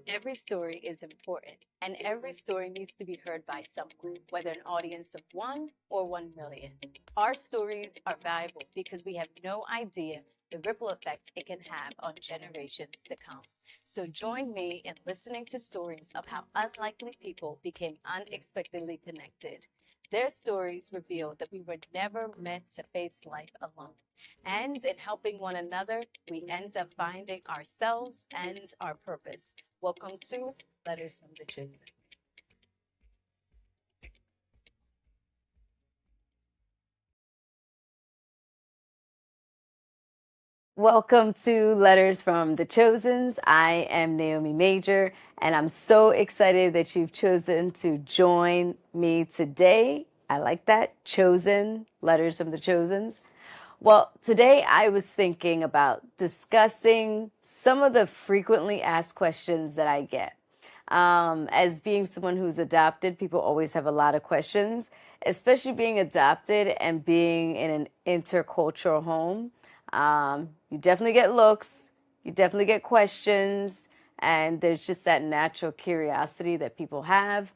Every story is important, and every story needs to be heard by someone, whether an audience of 1 or 1 million. Our stories are valuable because we have no idea the ripple effect it can have on generations to come. So join me in listening to stories of how unlikely people became unexpectedly connected. Their stories reveal that we were never meant to face life alone. And in helping one another, we end up finding ourselves and our purpose. Welcome to Letters from the Chosen. Welcome to Letters from the Chosens. I am Naomi Major, and I'm so excited that you've chosen to join me today. I like that. Chosen, Letters from the Chosens. Well, today I was thinking about discussing some of the frequently asked questions that I get. As being someone who's adopted, people always have a lot of questions, especially being adopted and being in an intercultural home. You definitely get looks, you definitely get questions, and there's just that natural curiosity that people have.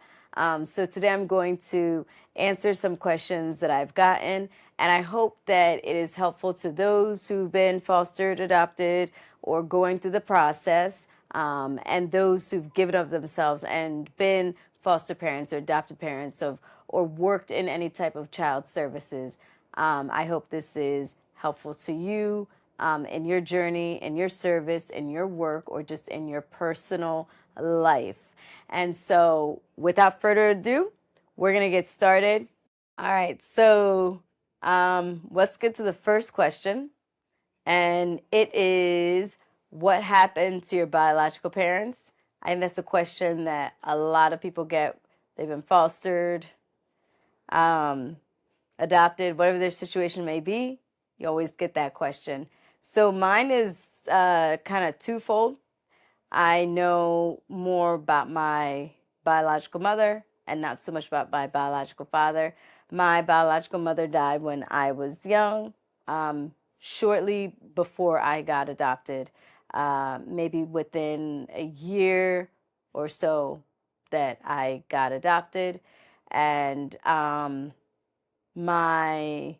So today I'm going to answer some questions that I've gotten, and I hope that it is helpful to those who've been fostered, adopted, or going through the process, and those who've given of themselves and been foster parents or adopted parents or worked in any type of child services. I hope this is helpful to you in your journey, in your service, in your work, or just in your personal life. And so, without further ado, we're going to get started. All right, so let's get to the first question. And it is, what happened to your biological parents? I think that's a question that a lot of people get. They've been fostered, um, adopted, whatever their situation may be. You always get that question. So mine is kind of twofold. I know more about my biological mother and not so much about my biological father. My biological mother died when I was young, shortly before I got adopted, maybe within a year or so that I got adopted. And my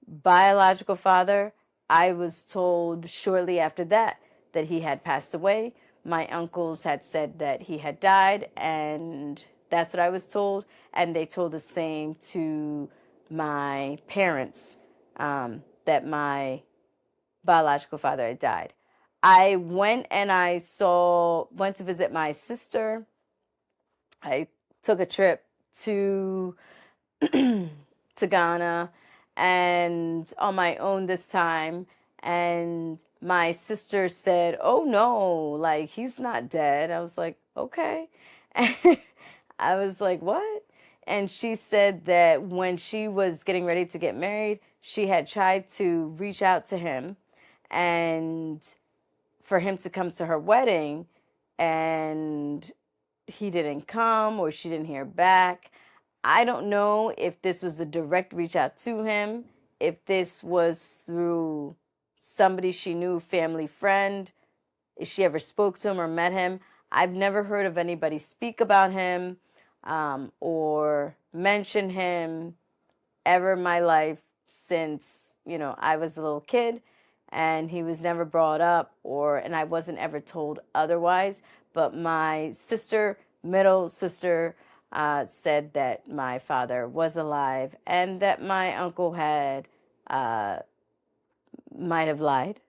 biological father, I was told shortly after that he had passed away. My uncles had said that he had died, and that's what I was told. And they told the same to my parents, that my biological father had died. I went and went to visit my sister. I took a trip to to Ghana and on my own this time. And my sister said, "Oh no, like he's not dead." I was like, "Okay." I was like, "What?" And she said that when she was getting ready to get married, she had tried to reach out to him and for him to come to her wedding, and he didn't come or she didn't hear back. I don't know if this was a direct reach out to him, if this was through somebody she knew, family friend, if she ever spoke to him or met him. I've never heard of anybody speak about him or mention him ever in my life since, I was a little kid, and he was never brought up and I wasn't ever told otherwise. But my sister, middle sister, said that my father was alive and that my uncle had uh, might have lied.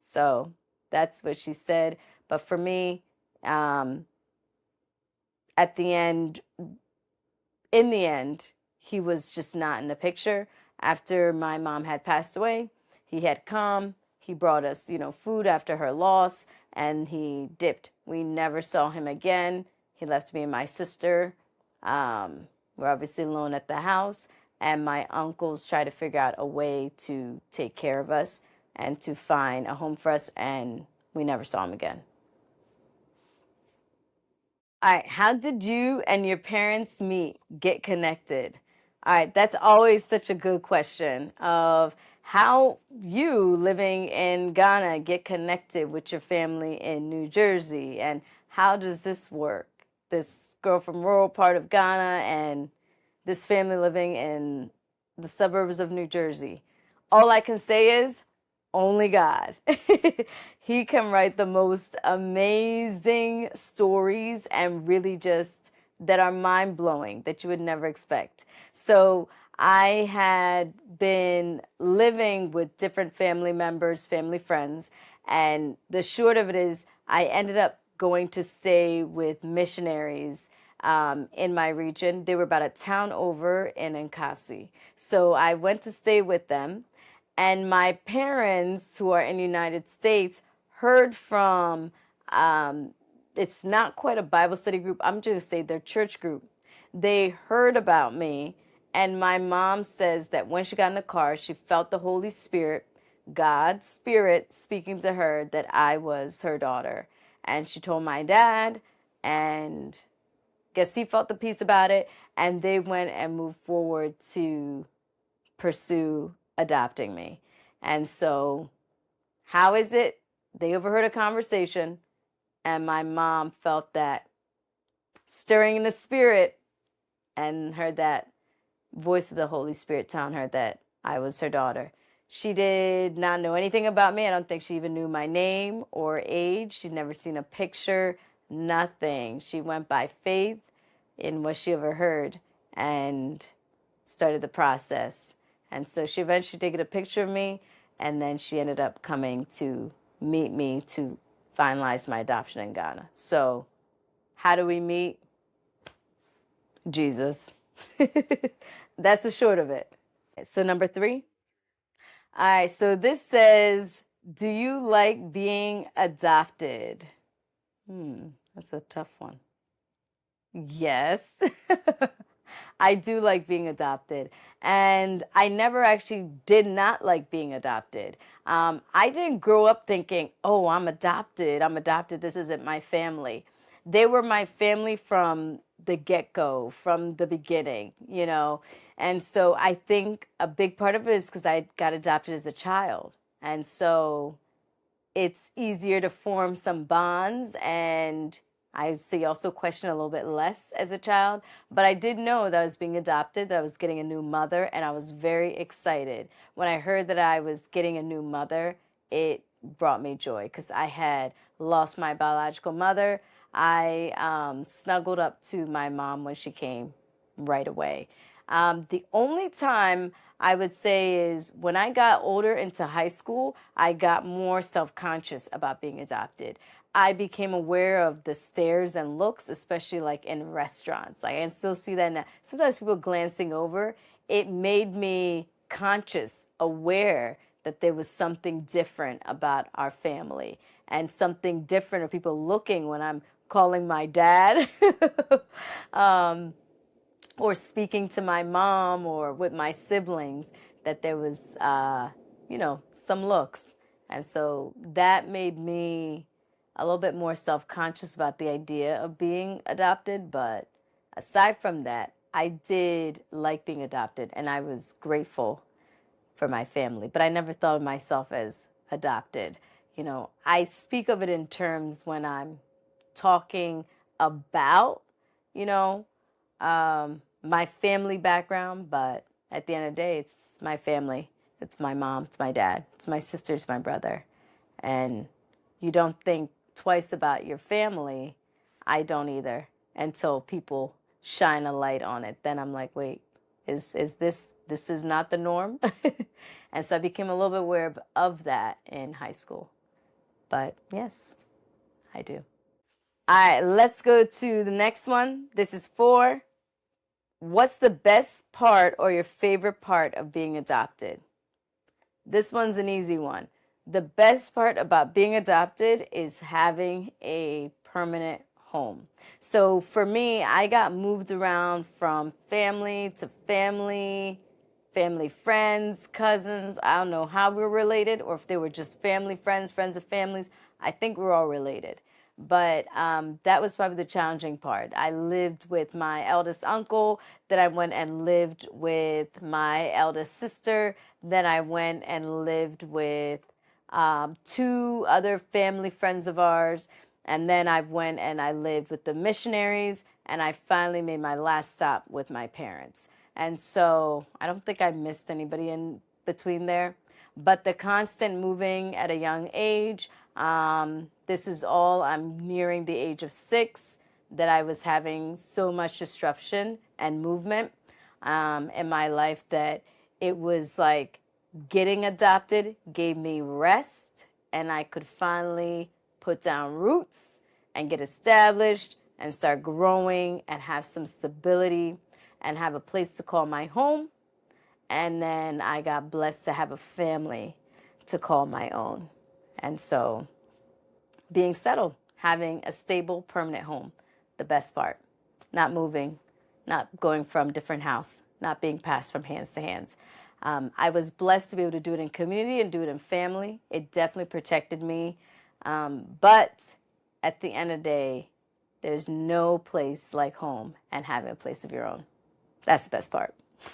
So that's what she said. But for me, um, at the end, in the end, he was just not in the picture. After my mom had passed away, he had come. He brought us, food after her loss, and he dipped. We never saw him again. He left me and my sister. We're obviously alone at the house, and my uncles tried to figure out a way to take care of us and to find a home for us, and we never saw him again. All right, how did you and your parents meet, get connected? All right, that's always such a good question of how you living in Ghana get connected with your family in New Jersey, and how does this work? This girl from rural part of Ghana and this family living in the suburbs of New Jersey. All I can say is only God. He can write the most amazing stories and really just that are mind blowing that you would never expect. So I had been living with different family members, family friends, and the short of it is I ended up going to stay with missionaries in my region. They were about a town over in Nkasi. So I went to stay with them. And my parents, who are in the United States, heard from, it's not quite a Bible study group, I'm just going to say their church group. They heard about me, and my mom says that when she got in the car, she felt the Holy Spirit, God's Spirit, speaking to her that I was her daughter. And she told my dad, and guess he felt the peace about it, and they went and moved forward to pursue adopting me. And so, how is it? They overheard a conversation, and my mom felt that stirring in the spirit and heard that voice of the Holy Spirit telling her that I was her daughter. She did not know anything about me. I don't think she even knew my name or age. She'd never seen a picture, nothing. She went by faith in what she overheard and started the process. And so she eventually did get a picture of me, and then she ended up coming to meet me to finalize my adoption in Ghana. So, how do we meet? Jesus. That's the short of it. So, number 3. All right, so this says, do you like being adopted? That's a tough one. Yes. I do like being adopted. And I never actually did not like being adopted. I didn't grow up thinking, oh, I'm adopted. I'm adopted. This isn't my family. They were my family from the get-go, from the beginning, you know. And so I think a big part of it is because I got adopted as a child. And so it's easier to form some bonds, and I see also question a little bit less as a child. But I did know that I was being adopted, that I was getting a new mother, and I was very excited. When I heard that I was getting a new mother, it brought me joy because I had lost my biological mother. I snuggled up to my mom when she came right away. The only time I would say is when I got older into high school, I got more self-conscious about being adopted. I became aware of the stares and looks, especially like in restaurants. Like, I can still see that now. Sometimes people glancing over. It made me conscious, aware that there was something different about our family and something different of people looking when I'm calling my dad. Or speaking to my mom or with my siblings, that there was, some looks. And so that made me a little bit more self-conscious about the idea of being adopted. But aside from that, I did like being adopted, and I was grateful for my family. But I never thought of myself as adopted. I speak of it in terms when I'm talking about, you know, my family background, but at the end of the day, it's my family. It's my mom, it's my dad, it's my sister, it's my brother. And you don't think twice about your family. I don't either, until people shine a light on it. Then I'm like, wait, is this is not the norm? And so I became a little bit aware of that in high school. But yes, I do. All right, let's go to the next one. This is 4. What's the best part or your favorite part of being adopted? This one's an easy one. The best part about being adopted is having a permanent home. So for me, I got moved around from family to family, family friends, cousins. I don't know how we were related or if they were just family friends, friends of families. I think we're all related. But that was probably the challenging part. I lived with my eldest uncle, then I went and lived with my eldest sister, then I went and lived with two other family friends of ours, and then I went and I lived with the missionaries, and I finally made my last stop with my parents. And so I don't think I missed anybody in between there. But the constant moving at a young age, this is all, I'm nearing the age of 6, that I was having so much disruption and movement in my life that it was like getting adopted gave me rest, and I could finally put down roots and get established and start growing and have some stability and have a place to call my home. And then I got blessed to have a family to call my own. And so being settled, having a stable, permanent home, the best part. Not moving, not going from different house, not being passed from hands to hands. I was blessed to be able to do it in community and do it in family. It definitely protected me. But at the end of the day, there's no place like home and having a place of your own. That's the best part.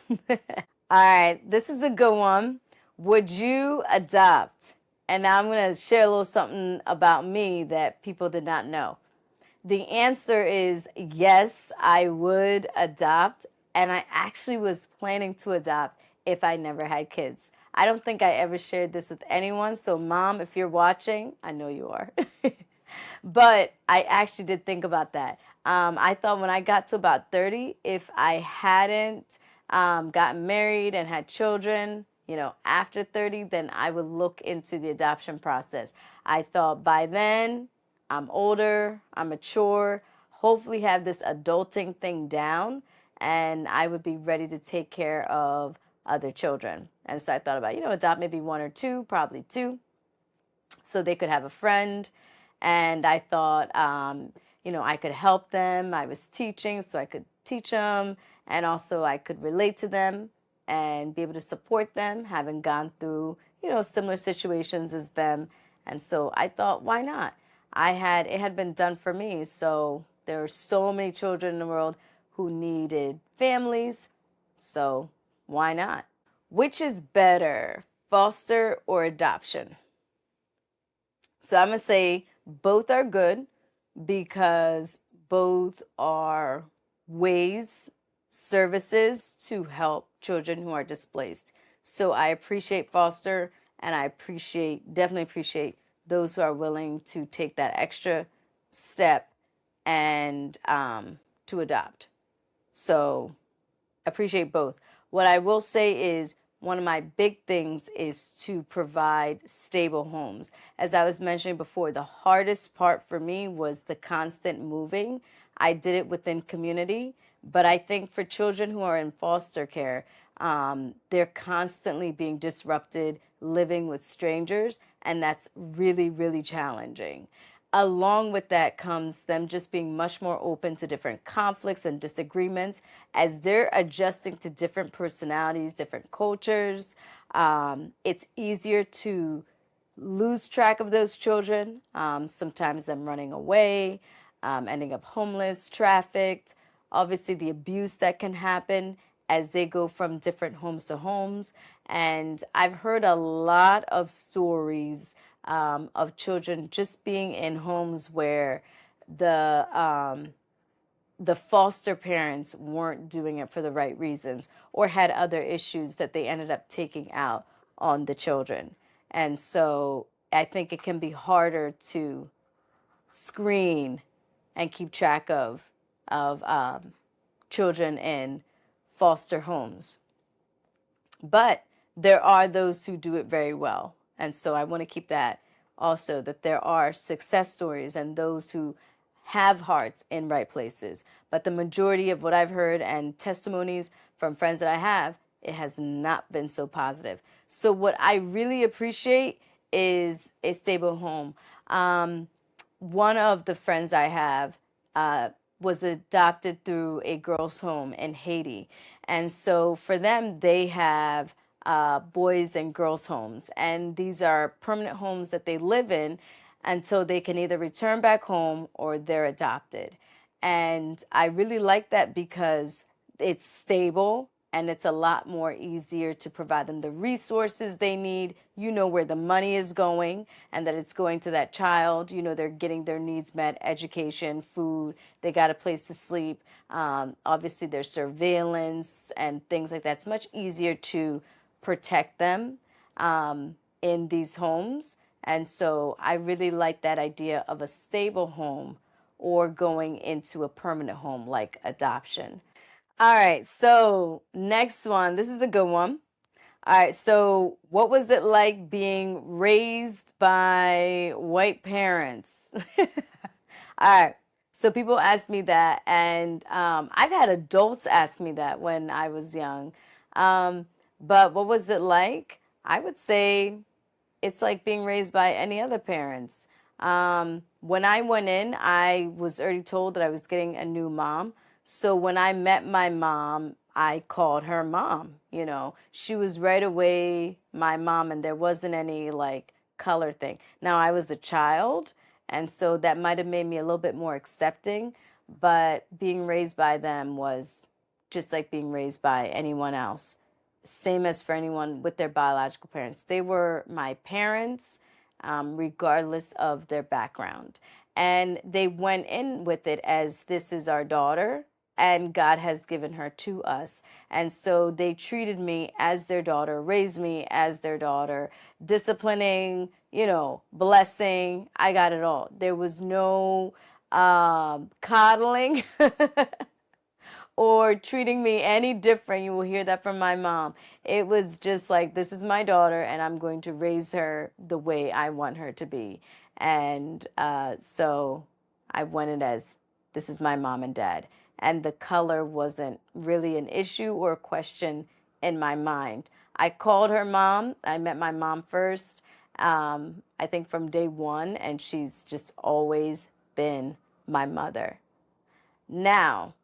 All right, this is a good one. Would you adopt? And now I'm going to share a little something about me that people did not know. The answer is yes, I would adopt. And I actually was planning to adopt if I never had kids. I don't think I ever shared this with anyone. So, Mom, if you're watching, I know you are. But I actually did think about that. I thought when I got to about 30, if I hadn't gotten married and had children, after 30, then I would look into the adoption process. I thought by then I'm older, I'm mature, hopefully have this adulting thing down, and I would be ready to take care of other children. And so I thought about, adopt maybe one or two, probably two, so they could have a friend. And I thought, I could help them. I was teaching, so I could teach them. And also I could relate to them and be able to support them, having gone through, similar situations as them. And so I thought, why not? It had been done for me. So there are so many children in the world who needed families. So why not? Which is better, foster or adoption? So I'm going to say both are good because both are ways, services to help children who are displaced. So I appreciate foster, and I definitely appreciate those who are willing to take that extra step and to adopt. So appreciate both. What I will say is one of my big things is to provide stable homes. As I was mentioning before, the hardest part for me was the constant moving. I did it within community, but I think for children who are in foster care, they're constantly being disrupted, living with strangers, and that's really, really challenging. Along with that comes them just being much more open to different conflicts and disagreements as they're adjusting to different personalities, different cultures. It's easier to lose track of those children. Sometimes them running away, ending up homeless, trafficked. Obviously, the abuse that can happen as they go from different homes to homes. And I've heard a lot of stories of children just being in homes where the foster parents weren't doing it for the right reasons or had other issues that they ended up taking out on the children. And so I think it can be harder to screen and keep track of children in foster homes. But there are those who do it very well. And so I want to keep that also, that there are success stories and those who have hearts in right places. But the majority of what I've heard and testimonies from friends that I have, it has not been so positive. So what I really appreciate is a stable home. One of the friends I have was adopted through a girls' home in Haiti. And so for them, they have boys and girls' homes. And these are permanent homes that they live in. until they can either return back home or they're adopted. And I really like that because it's stable and it's a lot more easier to provide them the resources they need. You know where the money is going and that it's going to that child. You know, they're getting their needs met, education, food, they got a place to sleep. Obviously, there's surveillance and things like that. It's much easier to protect them in these homes. And so I really like that idea of a stable home or going into a permanent home like adoption. All right, so next one. This is a good one. All right, so what was it like being raised by white parents? All right, so people ask me that, and I've had adults ask me that when I was young. But what was it like? I would say it's like being raised by any other parents. When I went in, I was already told that I was getting a new mom. So when I met my mom, I called her mom. You know, she was right away my mom, and there wasn't any like color thing. Now, I was a child, and so that might have made me a little bit more accepting, but being raised by them was just like being raised by anyone else, same as for anyone with their biological parents. They were my parents, regardless of their background. And they went in with it as this is our daughter, and God has given her to us. And so they treated me as their daughter, raised me as their daughter, disciplining, you know, blessing. I got it all. There was no coddling. Or treating me any different. You will hear that from my mom. It was just like, this is my daughter, and I'm going to raise her the way I want her to be. And so I went it as, this is my mom and dad. And the color wasn't really an issue or a question in my mind. I called her mom. I met my mom first, I think from day one, and she's just always been my mother. Now,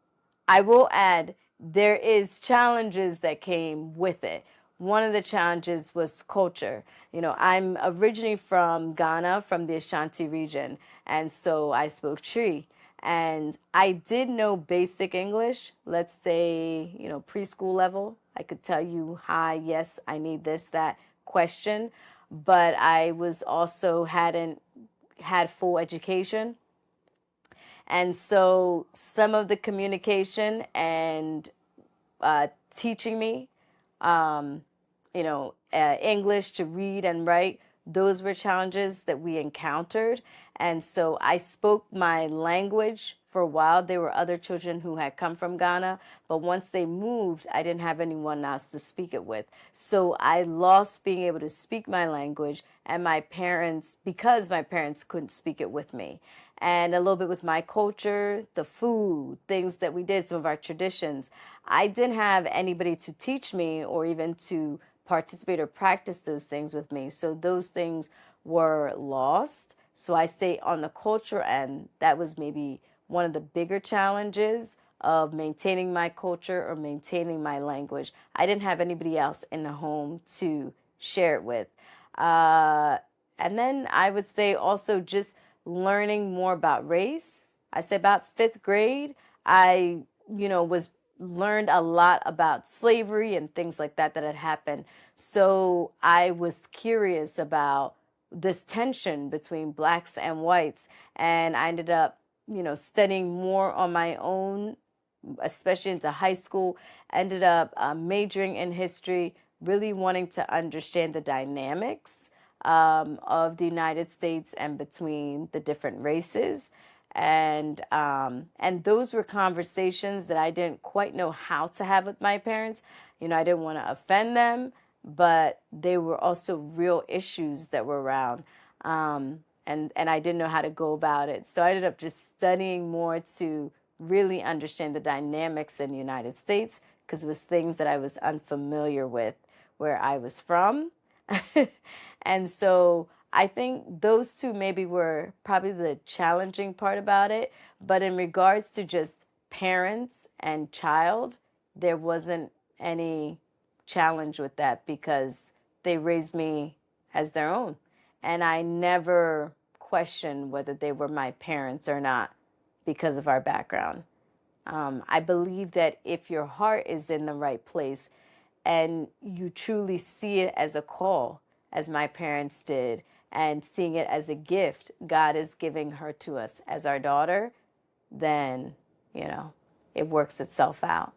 I will add, there is challenges that came with it. One of the challenges was culture. You know, I'm originally from Ghana, from the Ashanti region, and so I spoke Tree. And I did know basic English, let's say, you know, preschool level. I could tell you hi, yes, I need this, that question, but I was also hadn't had full education. And so some of the communication and teaching me, um, you know, English to read and write, those were challenges that we encountered. And so I spoke my language for a while. There were other children who had come from Ghana, but once they moved, I didn't have anyone else to speak it with. So I lost being able to speak my language, and my parents, because my parents couldn't speak it with me. And a little bit with my culture, the food, things that we did, some of our traditions. I didn't have anybody to teach me or even to participate or practice those things with me. So those things were lost. So I say on the culture end, that was maybe one of the bigger challenges of maintaining my culture or maintaining my language. I didn't have anybody else in the home to share it with. Uh, and then I would say also just learning more about race. I say about fifth grade, I, you know, was learned a lot about slavery and things like that that had happened. So I was curious about this tension between blacks and whites, and I ended up, you know, studying more on my own, especially into high school. Ended up majoring in history, really wanting to understand the dynamics of the United States and between the different races. And those were conversations that I didn't quite know how to have with my parents. You know, I didn't want to offend them, but they were also real issues that were around. And I didn't know how to go about it. So I ended up just studying more to really understand the dynamics in the United States, because it was things that I was unfamiliar with where I was from. And so I think those two maybe were probably the challenging part about it. But in regards to just parents and child, there wasn't any challenge with that because they raised me as their own. And I never question whether they were my parents or not because of our background. I believe that if your heart is in the right place and you truly see it as a call, as my parents did, and seeing it as a gift God is giving her to us as our daughter, then, it works itself out.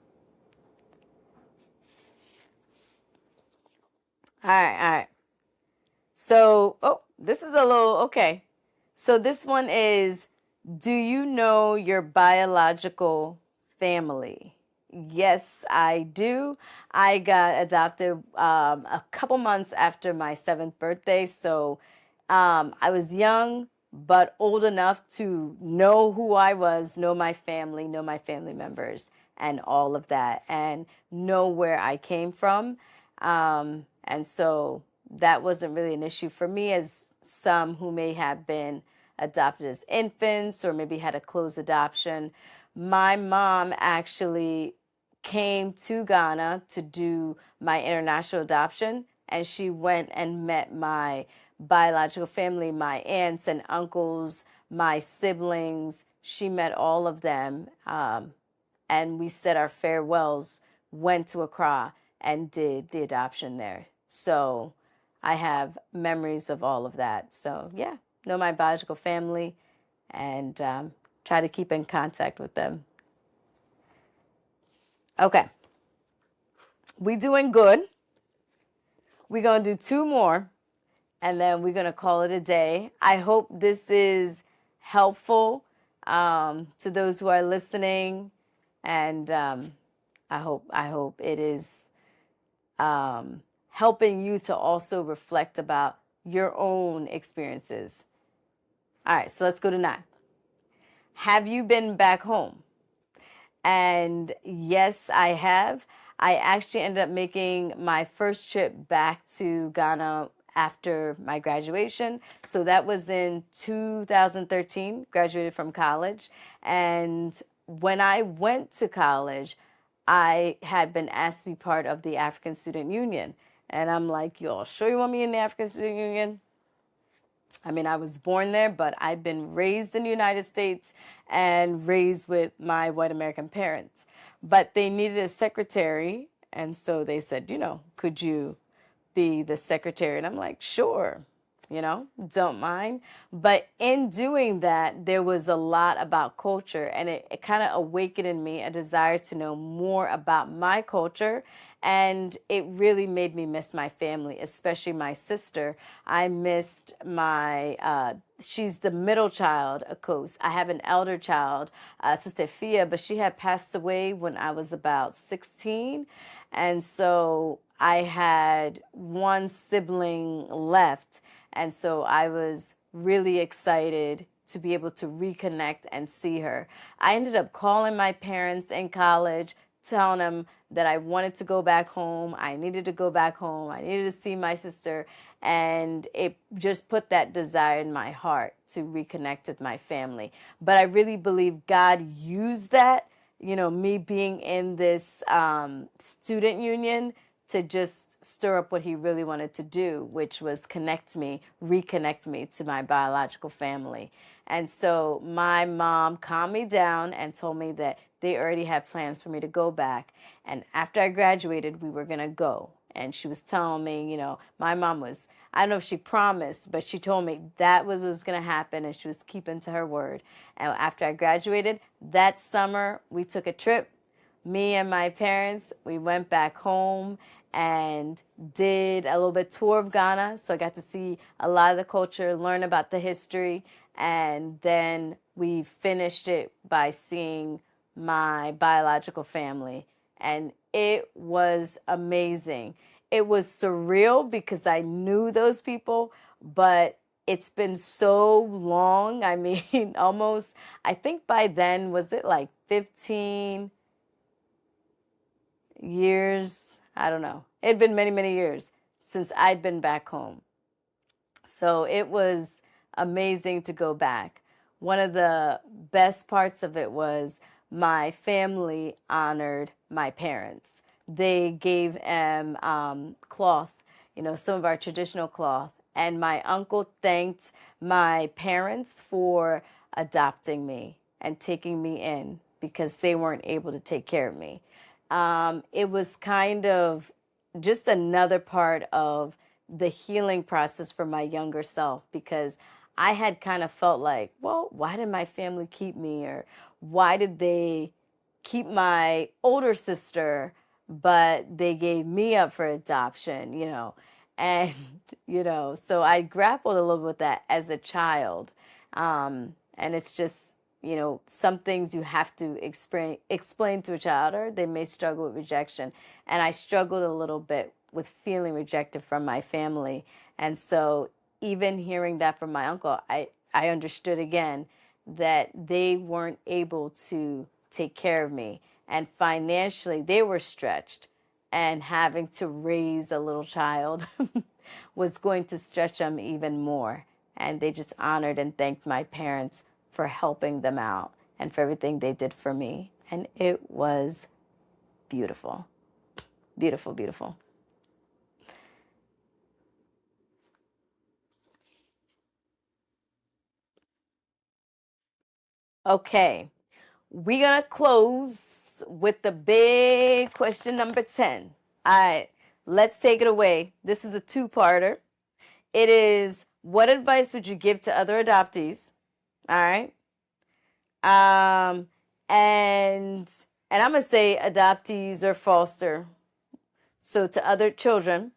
All right, all right. So, this is a little, okay. So this one is, do you know your biological family? Yes, I do. I got adopted a couple months after my 7th birthday. So I was young, but old enough to know who I was, know my family members, and all of that, and know where I came from. And so that wasn't really an issue for me, as some who may have been adopted as infants or maybe had a closed adoption. My mom actually came to Ghana to do my international adoption, and she went and met my biological family, my aunts and uncles, my siblings. She met all of them, and we said our farewells, went to Accra, and did the adoption there. So I have memories of all of that. So yeah, know my biological family, and try to keep in contact with them. Okay, we doing good. We're going to do 2 more, and then we're going to call it a day. I hope this is helpful to those who are listening, and I hope it is helping you to also reflect about your own experiences. All right, so let's go to 9. Have you been back home? And yes, I have. I actually ended up making my first trip back to Ghana after my graduation. So that was in 2013, graduated from college. And when I went to college, I had been asked to be part of the African Student Union. And I'm like, y'all sure you want me in the African Student Union? I mean, I was born there, but I've been raised in the United States and raised with my white American parents. But they needed a secretary, and so they said, could you be the secretary? And I'm like, sure, don't mind. But in doing that, there was a lot about culture, and it kind of awakened in me a desire to know more about my culture. And it really made me miss my family, especially my sister. I missed she's the middle child, of course. I have an elder child, Sister Fia, but she had passed away when I was about 16. And so I had one sibling left. And so I was really excited to be able to reconnect and see her. I ended up calling my parents in college, telling them that I wanted to go back home. I needed to go back home. I needed to see my sister. And it just put that desire in my heart to reconnect with my family. But I really believe God used that, me being in this student union, to just stir up what he really wanted to do, which was reconnect me to my biological family. And so my mom calmed me down and told me that they already had plans for me to go back. And after I graduated, we were going to go. And she was telling me, my mom was, I don't know if she promised, but she told me that was what was going to happen, and she was keeping to her word. And after I graduated, that summer, we took a trip. Me and my parents, we went back home and did a little bit tour of Ghana. So I got to see a lot of the culture, learn about the history, and then we finished it by seeing my biological family. And it was amazing. It was surreal because I knew those people, but it's been so long. I mean, almost, I think by then, was it like 15 years? I don't know. It had been many, many years since I'd been back home. So it was amazing to go back. One of the best parts of it was my family honored my parents. They gave them cloth, some of our traditional cloth, And my uncle thanked my parents for adopting me and taking me in because they weren't able to take care of me. It was kind of just another part of the healing process for my younger self because I had kind of felt like, well, why did my family keep me? Or why did they keep my older sister, but they gave me up for adoption, you know? And, so I grappled a little with that as a child. And it's just, some things you have to explain to a child, or they may struggle with rejection. And I struggled a little bit with feeling rejected from my family. And so even hearing that from my uncle, I understood again that they weren't able to take care of me. And financially, they were stretched. And having to raise a little child was going to stretch them even more. And they just honored and thanked my parents for helping them out and for everything they did for me. And it was beautiful. Beautiful, beautiful. Okay, we're going to close with the big question number 10. All right, let's take it away. This is a two-parter. It is, what advice would you give to other adoptees? All right. Um, and I'm gonna say adoptees or foster, so to other children.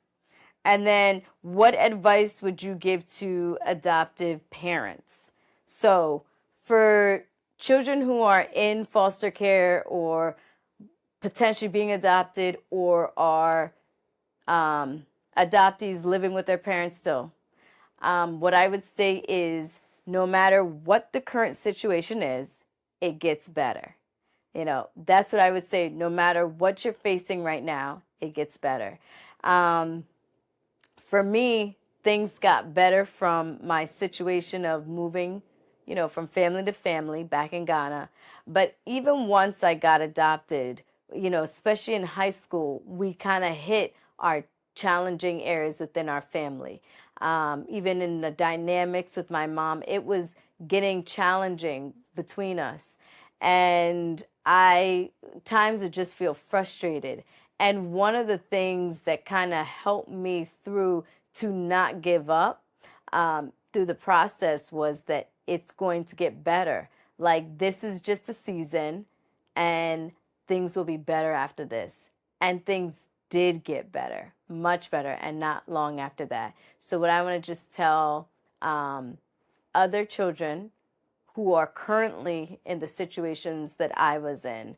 And then, what advice would you give to adoptive parents? So, for children who are in foster care or potentially being adopted or are adoptees living with their parents still, what I would say is no matter what the current situation is, it gets better. That's what I would say. No matter what you're facing right now, it gets better. Um, for me, things got better from my situation of moving, from family to family back in Ghana. But even once I got adopted, especially in high school, we kind of hit our challenging areas within our family. Even in the dynamics with my mom, it was getting challenging between us. And I times would just feel frustrated. And one of the things that kind of helped me through to not give up through the process was that it's going to get better. Like, this is just a season and things will be better after this. And things did get better, much better, and not long after that. So, what I want to just tell other children who are currently in the situations that I was in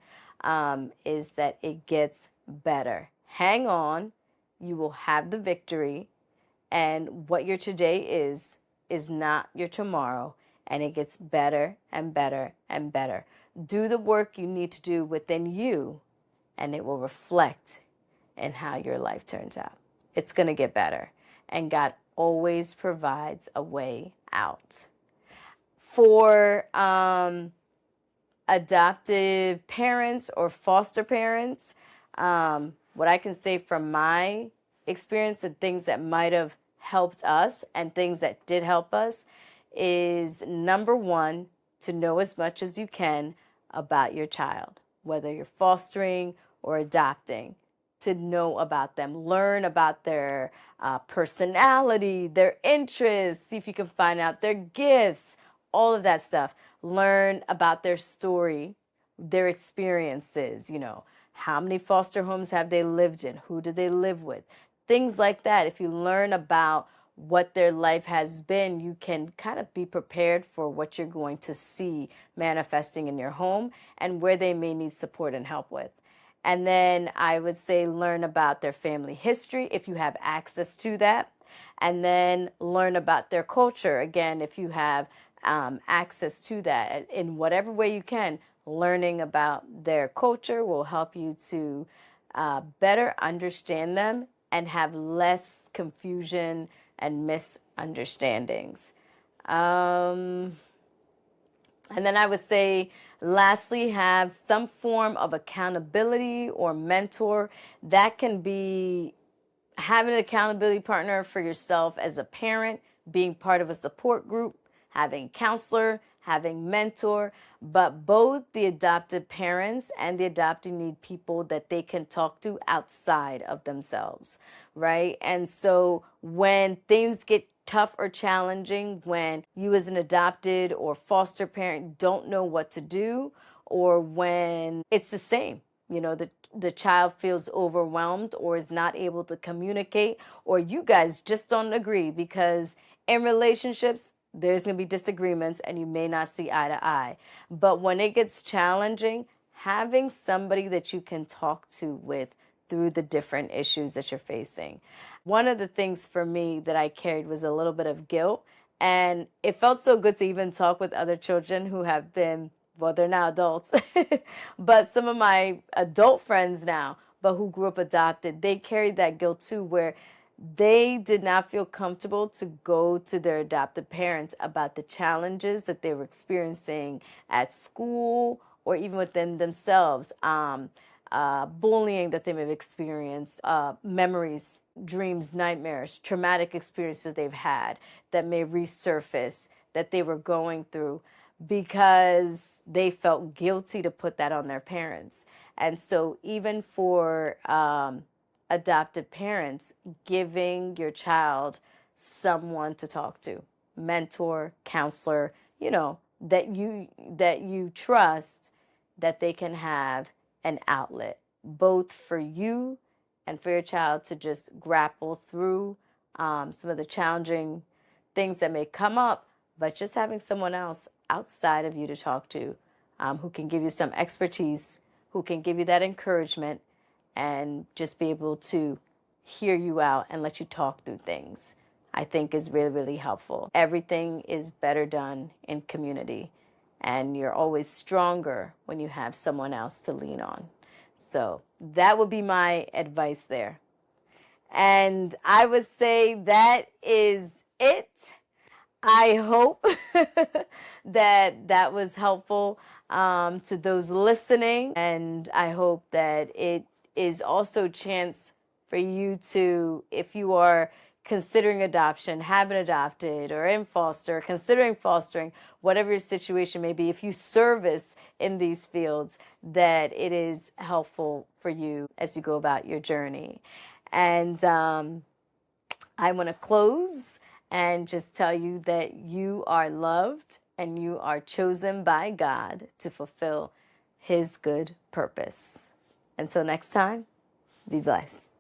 is that it gets better. Hang on, you will have the victory, and what your today is not your tomorrow, and it gets better and better and better. Do the work you need to do within you, and it will reflect in how your life turns out. It's going to get better, and God always provides a way out. For adoptive parents or foster parents, what I can say from my experience and things that might have helped us and things that did help us is, number one, to know as much as you can about your child, whether you're fostering or adopting, to know about them, learn about their personality, their interests, see if you can find out their gifts, all of that stuff. Learn about their story, their experiences, how many foster homes have they lived in? Who do they live with? Things like that. If you learn about what their life has been, you can kind of be prepared for what you're going to see manifesting in your home and where they may need support and help with. And then I would say learn about their family history if you have access to that. And then learn about their culture, again, if you have access to that in whatever way you can. Learning about their culture will help you to better understand them and have less confusion and misunderstandings. And then I would say, lastly, have some form of accountability or mentor. That can be having an accountability partner for yourself as a parent, being part of a support group, having counselor, having mentor, but both the adopted parents and the adoptee need people that they can talk to outside of themselves, right? And so when things get tough or challenging, when you as an adopted or foster parent don't know what to do, or when it's the same, the child feels overwhelmed or is not able to communicate, or you guys just don't agree, because in relationships there's going to be disagreements and you may not see eye to eye. But when it gets challenging, having somebody that you can talk to with through the different issues that you're facing. One of the things for me that I carried was a little bit of guilt, and it felt so good to even talk with other children who have been, well, they're now adults, but some of my adult friends now, but who grew up adopted, they carried that guilt too, where they did not feel comfortable to go to their adopted parents about the challenges that they were experiencing at school or even within themselves. Bullying that they may have experienced, memories, dreams, nightmares, traumatic experiences they've had that may resurface that they were going through, because they felt guilty to put that on their parents. And so even for adopted parents, giving your child someone to talk to, mentor, counselor, that you trust, that they can have an outlet both for you and for your child to just grapple through some of the challenging things that may come up, but just having someone else outside of you to talk to, who can give you some expertise, who can give you that encouragement, and just be able to hear you out and let you talk through things, I think is really, really helpful. Everything is better done in community, and you're always stronger when you have someone else to lean on. So that would be my advice there. And I would say that is it. I hope that was helpful to those listening, and I hope that it is also a chance for you to, if you are considering adoption, have been adopted, or in foster, considering fostering, whatever your situation may be, if you service in these fields, that it is helpful for you as you go about your journey. And I want to close and just tell you that you are loved and you are chosen by God to fulfill His good purpose. Until next time, be blessed.